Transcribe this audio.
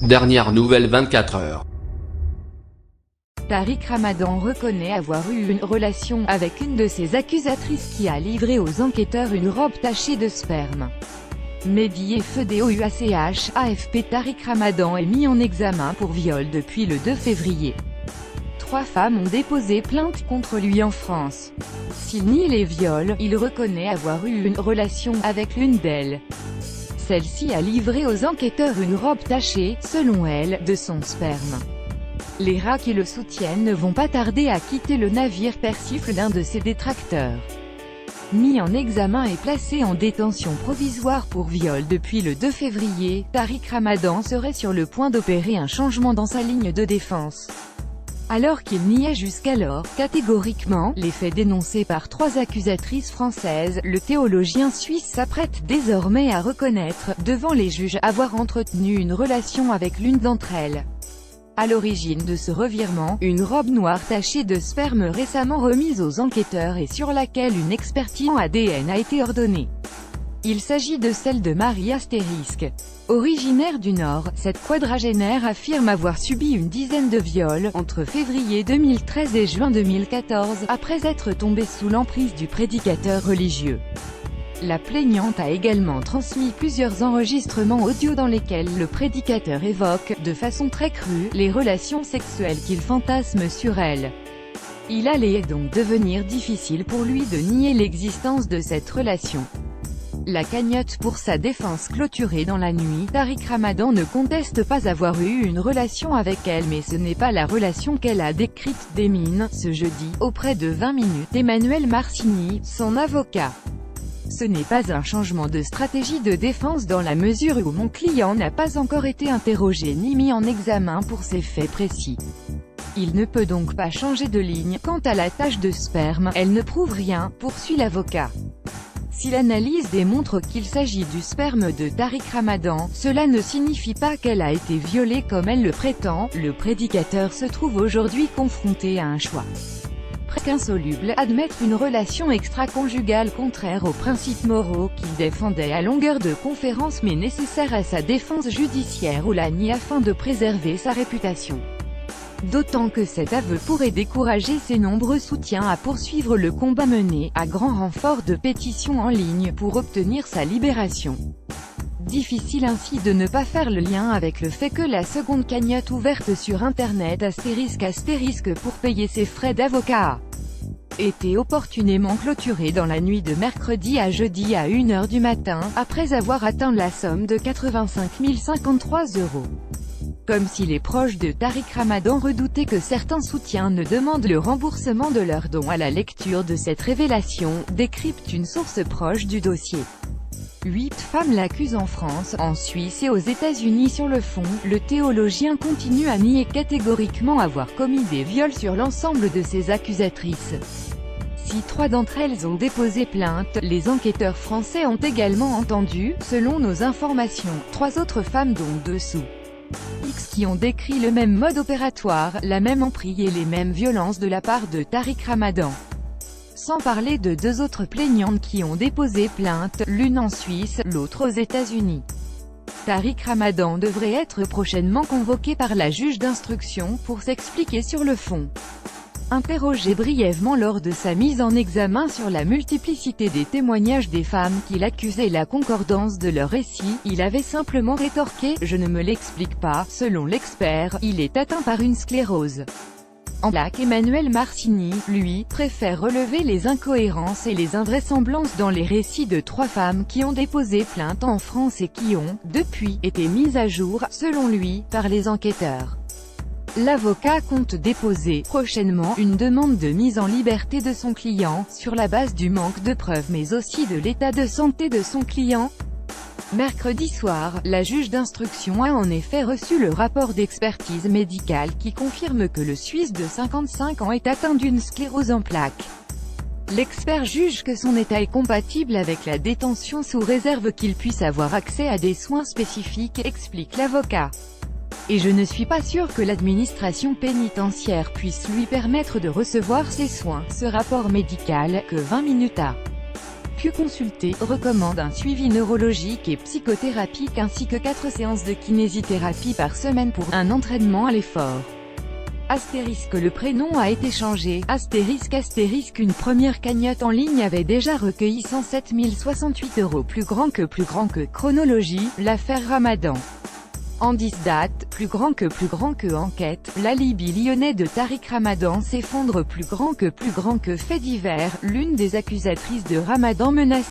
Dernière nouvelle 24 heures. Tariq Ramadan reconnaît avoir eu une relation avec une de ses accusatrices qui a livré aux enquêteurs une robe tachée de sperme. Mehdi et Fedé OUACH, AFP. Tariq Ramadan est mis en examen pour viol depuis le 2 février. 3 femmes ont déposé plainte contre lui en France. S'il nie les viols, il reconnaît avoir eu une relation avec l'une d'elles. Celle-ci a livré aux enquêteurs une robe tachée, selon elle, de son sperme. Les rats qui le soutiennent ne vont pas tarder à quitter le navire, persifle l'un de ses détracteurs. Mis en examen et placé en détention provisoire pour viol depuis le 2 février, Tariq Ramadan serait sur le point d'opérer un changement dans sa ligne de défense. Alors qu'il niait jusqu'alors, catégoriquement, les faits dénoncés par 3 accusatrices françaises, le théologien suisse s'apprête désormais à reconnaître, devant les juges, avoir entretenu une relation avec l'une d'entre elles. À l'origine de ce revirement, une robe noire tachée de sperme récemment remise aux enquêteurs et sur laquelle une expertise en ADN a été ordonnée. Il s'agit de celle de Marie Astérisque. Originaire du Nord, cette quadragénaire affirme avoir subi une dizaine de viols, entre février 2013 et juin 2014, après être tombée sous l'emprise du prédicateur religieux. La plaignante a également transmis plusieurs enregistrements audio dans lesquels le prédicateur évoque, de façon très crue, les relations sexuelles qu'il fantasme sur elle. Il allait donc devenir difficile pour lui de nier l'existence de cette relation. La cagnotte pour sa défense clôturée dans la nuit, Tariq Ramadan ne conteste pas avoir eu une relation avec elle, mais ce n'est pas la relation qu'elle a décrite, démine, ce jeudi, auprès de 20 minutes, Emmanuel Marcini, son avocat. Ce n'est pas un changement de stratégie de défense dans la mesure où mon client n'a pas encore été interrogé ni mis en examen pour ces faits précis. Il ne peut donc pas changer de ligne. Quant à la tache de sperme, elle ne prouve rien, poursuit l'avocat. Si l'analyse démontre qu'il s'agit du sperme de Tariq Ramadan, cela ne signifie pas qu'elle a été violée comme elle le prétend. Le prédicateur se trouve aujourd'hui confronté à un choix presque insoluble, admettre une relation extra-conjugale contraire aux principes moraux qu'il défendait à longueur de conférences mais nécessaire à sa défense judiciaire, ou la nie afin de préserver sa réputation. D'autant que cet aveu pourrait décourager ses nombreux soutiens à poursuivre le combat mené, à grand renfort de pétitions en ligne, pour obtenir sa libération. Difficile ainsi de ne pas faire le lien avec le fait que la seconde cagnotte ouverte sur internet * pour payer ses frais d'avocat a été opportunément clôturée dans la nuit de mercredi à jeudi à 1 h du matin, après avoir atteint la somme de 85 053 €. Comme si les proches de Tariq Ramadan redoutaient que certains soutiens ne demandent le remboursement de leurs dons à la lecture de cette révélation, décrypte une source proche du dossier. 8 femmes l'accusent en France, en Suisse et aux États-Unis. Sur le fond, le théologien continue à nier catégoriquement avoir commis des viols sur l'ensemble de ses accusatrices. Si 3 d'entre elles ont déposé plainte, les enquêteurs français ont également entendu, selon nos informations, 3 autres femmes dont 2 sous X qui ont décrit le même mode opératoire, la même emprise et les mêmes violences de la part de Tariq Ramadan. Sans parler de 2 autres plaignantes qui ont déposé plainte, l'une en Suisse, l'autre aux États-Unis. Tariq Ramadan devrait être prochainement convoqué par la juge d'instruction pour s'expliquer sur le fond. Interrogé brièvement lors de sa mise en examen sur la multiplicité des témoignages des femmes qui l'accusaient et la concordance de leurs récits, il avait simplement rétorqué « Je ne me l'explique pas ». Selon l'expert, il est atteint par une sclérose en plaques. Emmanuel Marcini, lui, préfère relever les incohérences et les invraisemblances dans les récits de 3 femmes qui ont déposé plainte en France et qui ont, depuis, été mises à jour, selon lui, par les enquêteurs. L'avocat compte déposer, prochainement, une demande de mise en liberté de son client, sur la base du manque de preuves mais aussi de l'état de santé de son client. Mercredi soir, la juge d'instruction a en effet reçu le rapport d'expertise médicale qui confirme que le Suisse de 55 ans est atteint d'une sclérose en plaques. L'expert juge que son état est compatible avec la détention sous réserve qu'il puisse avoir accès à des soins spécifiques, explique l'avocat. Et je ne suis pas sûr que l'administration pénitentiaire puisse lui permettre de recevoir ces soins. Ce rapport médical, que 20 minutes a pu consulter, recommande un suivi neurologique et psychothérapique ainsi que 4 séances de kinésithérapie par semaine pour un entraînement à l'effort. Astérisque, le prénom a été changé. Astérisque, une première cagnotte en ligne avait déjà recueilli 107 068 €. Plus grand que chronologie, l'affaire Ramadan. En 10 dates, plus grand que enquête, l'alibi lyonnais de Tariq Ramadan s'effondre. Plus grand que fait divers, l'une des accusatrices de Ramadan menacée.